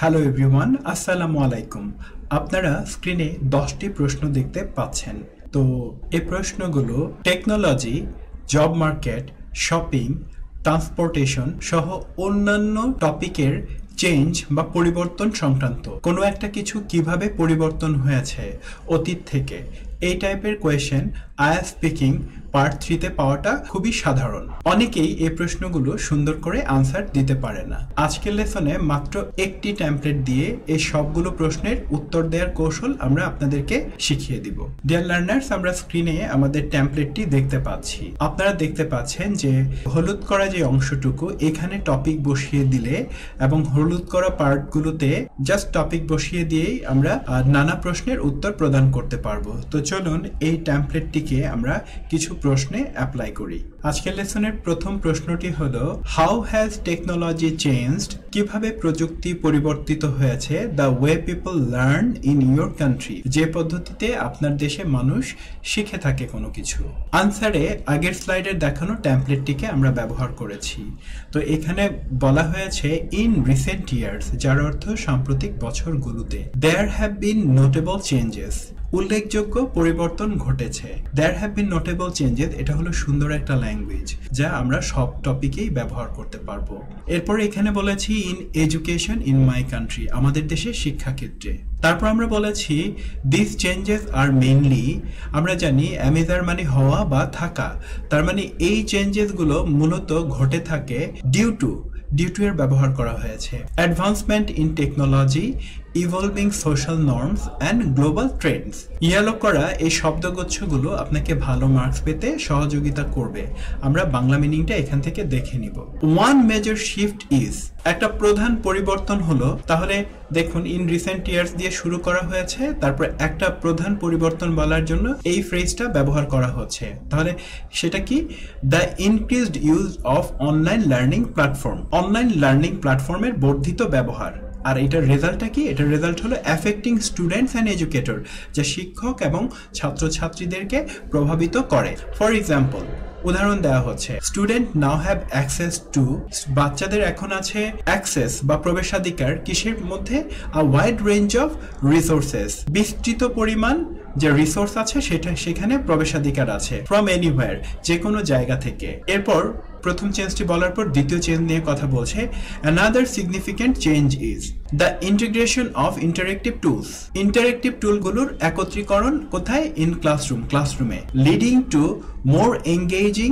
Hello everyone, আসসালামু আলাইকুম। আপনারা স্ক্রিনে 10টি প্রশ্ন দেখতে পাচ্ছেন। তো এই প্রশ্নগুলো technology, job market, shopping, transportation সহ অন্যান্য টপিকের চেঞ্জ বা পরিবর্তন সংক্রান্ত। কোনো একটা কিছু কিভাবে পরিবর্তন হয়েছে অতীত থেকে, এই টাইপের কোয়েশ্চেন আইএলটিএস স্পিকিং পার্ট 3-তে পাওয়াটা খুবই সাধারণ। অনেকেই এই প্রশ্নগুলো সুন্দর করে আনসার দিতে পারে না। আজকের লেসনে মাত্র একটি টেমপ্লেট দিয়ে এই সবগুলো প্রশ্নের উত্তর দেওয়ার কৌশল আমরা আপনাদেরকে শিখিয়ে দিব। ডিয়ার লার্নার্স, আমরা স্ক্রিনে আমাদের টেমপ্লেটটি দেখতে পাচ্ছি। আপনারা দেখতে পাচ্ছেন যে হলুদ করা যে অংশটুকু, এখানে টপিক বসিয়ে দিলে এবং হলুদ করা পার্টগুলোতে জাস্ট টপিক বসিয়ে দিয়েই আমরা নানা প্রশ্নের উত্তর প্রদান করতে পারবো। তো চলুন এই টেমপ্লেটটিকে আমরা কিছু প্রশ্নে অ্যাপ্লাই করি। আজকের লেসনের প্রথম প্রশ্নটি হলো, হাউ হ্যাজ টেকনোলজি চেঞ্জড? কিভাবে প্রযুক্তি পরিবর্তিত হয়েছে the way people learn in your country? যে পদ্ধতিতে আপনার দেশে মানুষ শিখে থাকে কোনো কিছু। আনসারে আগের স্লাইডের দেখানো টেমপ্লেটটিকে আমরা ব্যবহার করেছি। তো এখানে বলা হয়েছে ইন রিসেন্ট ইয়ার্স, যার অর্থ সাম্প্রতিক বছরগুলোতে। There have been notable changes, উল্লেখযোগ্য পরিবর্তন ঘটেছে। There have been notable changes, এটা হলো সুন্দর একটা ল্যাঙ্গুয়েজ যা আমরা সব টপিকেই ব্যবহার করতে পারবো। এরপর এখানে বলেছি in education in my country, আমাদের দেশের শিক্ষাক্ষেত্রে। তারপর আমরা বলেছি দিস চেঞ্জেস আর মেইনলি, আমরা জানি অ্যামিজার মানে হওয়া বা থাকা, তার মানে এই চেঞ্জেসগুলো মূলত ঘটে থাকে ডিউ টু এর ব্যবহার করা হয়েছে। Advancement in technology, evolving social norms and global Trends. Yellow করা এই শব্দগুচ্ছগুলো আপনাকে ভালো মার্কস পেতে সহযোগিতা করবে। আমরা বাংলা মিনিংটা এখান থেকে দেখে নিব। ওয়ান মেজর শিফট ইজ, একটা প্রধান পরিবর্তন হলো। তাহলে দেখুন ইন রিসেন্ট ইয়ার্স দিয়ে শুরু করা হয়েছে, তারপর একটা প্রধান পরিবর্তন বলার জন্য এই ফ্রেজটা ব্যবহার করা হচ্ছে। তাহলে সেটা কি? The increased use of online learning platform, online learning প্ল্যাটফর্মের বর্ধিত ব্যবহার। আর এটার রেজাল্টটা কি? এটার রেজাল্ট হলো অ্যাফেক্টিং স্টুডেন্টস অ্যান্ড এডুকেটর, যা শিক্ষক এবং ছাত্রছাত্রীদেরকে প্রভাবিত করে। ফর এক্সাম্পল, উদাহরণ দেওয়া হচ্ছে, student now have access to, বাচ্চাদের এখন আছে অ্যাক্সেস বা প্রবেশাধিকার কিসের মধ্যে? A wide range of resources, বিস্তৃত পরিমাণ যে রিসোর্স আছে সেখানে প্রবেশাধিকার আছে। ফ্রম এনিওয়্যার, যে কোনো জায়গা থেকে। এরপর প্রথম চেঞ্জটি বলার পর দ্বিতীয় চেঞ্জ নিয়ে কথা বলছে। Another significant change is the integration of interactive tools, interactive টুলগুলোর একত্রীকরণ কোথায়? ইন ক্লাসরুমে। Leading to more engaging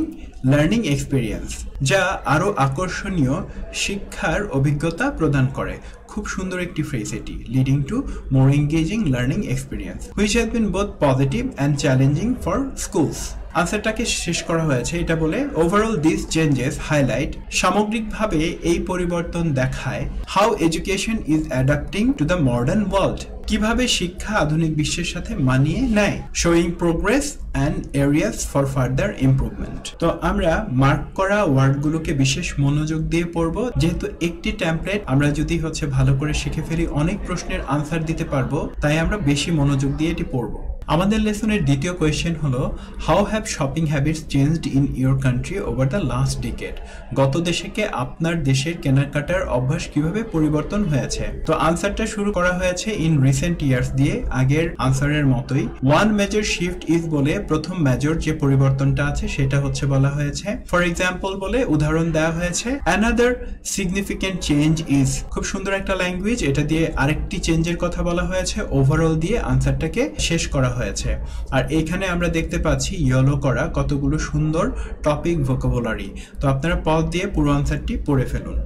learning experience, যা আরো আকর্ষণীয় শিক্ষার অভিজ্ঞতা প্রদান করে। খুব সুন্দর একটি ফ্রেজ এটি, leading to more engaging learning experience, which has been both positive and challenging for schools. আনসারটাকে শেষ করা হয়েছে এটা বলে, ওভারঅল দিস চেঞ্জেস হাইলাইট, সামগ্রিকভাবে এই পরিবর্তন দেখায় how education is adapting to the modern world, কিভাবে শিক্ষা আধুনিক বিশ্বের সাথে মানিয়ে নেয়। Showing progress and areas for further improvement. তো আমরা মার্ক করা ওয়ার্ডগুলোকে বিশেষ মনোযোগ দিয়ে পড়বো, যেহেতু একটি টেমপ্লেট আমরা যদি ভালো করে শিখে ফেলি অনেক প্রশ্নের আনসার দিতে পারবো, তাই আমরা বেশি মনোযোগ দিয়ে এটি পড়বো। আমাদের লেসনের দ্বিতীয় কোয়েশ্চেন হলো, how have shopping habits changed in your country over the last decade? গত দশকে আপনার দেশের কেনাকাটার অভ্যাস কিভাবে পরিবর্তন হয়েছে? তো আনসারটা শুরু করা হয়েছে ইন রিসেন্ট ইয়ার্স দিয়ে, আগের আনসারের মতোই। ওয়ান মেজর শিফট ইজ বলে প্রথম মেজর যে পরিবর্তনটা আছে সেটা বলা হয়েছে। ফর এক্সাম্পল বলে উদাহরণ দেওয়া হয়েছে। অ্যানাদার সিগনিফিক্যান্ট চেঞ্জ ইজ, খুব সুন্দর একটা ল্যাঙ্গুয়েজ, এটা দিয়ে আরেকটি চেঞ্জের কথা বলা হয়েছে। ওভারঅল দিয়ে আনসারটাকে শেষ করা হয়েছে। আর এখানে আমরা দেখতে পাচ্ছি ইয়েলো করা কতগুলো সুন্দর টপিক ভোকাবুলারি। তো আপনারা পজ দিয়ে পুরো আনসারটি পড়ে ফেলুন।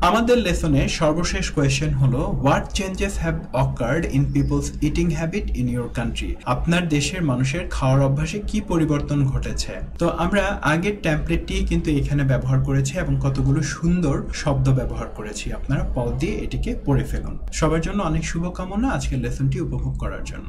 আমাদের লেসনে সর্বশেষ কোয়েশ্চেন হলো, what changes have occurred in people's eating habit in your country? আপনার দেশের মানুষের খাওয়ার অভ্যাসে কি পরিবর্তন ঘটেছে? তো আমরা আগের টেমপ্লেটটি কিন্তু এখানে ব্যবহার করেছি এবং কতগুলো সুন্দর শব্দ ব্যবহার করেছি। আপনারা পজ দিয়ে এটিকে পড়ে ফেলুন। সবার জন্য অনেক শুভকামনা আজকের লেসনটি উপভোগ করার জন্য।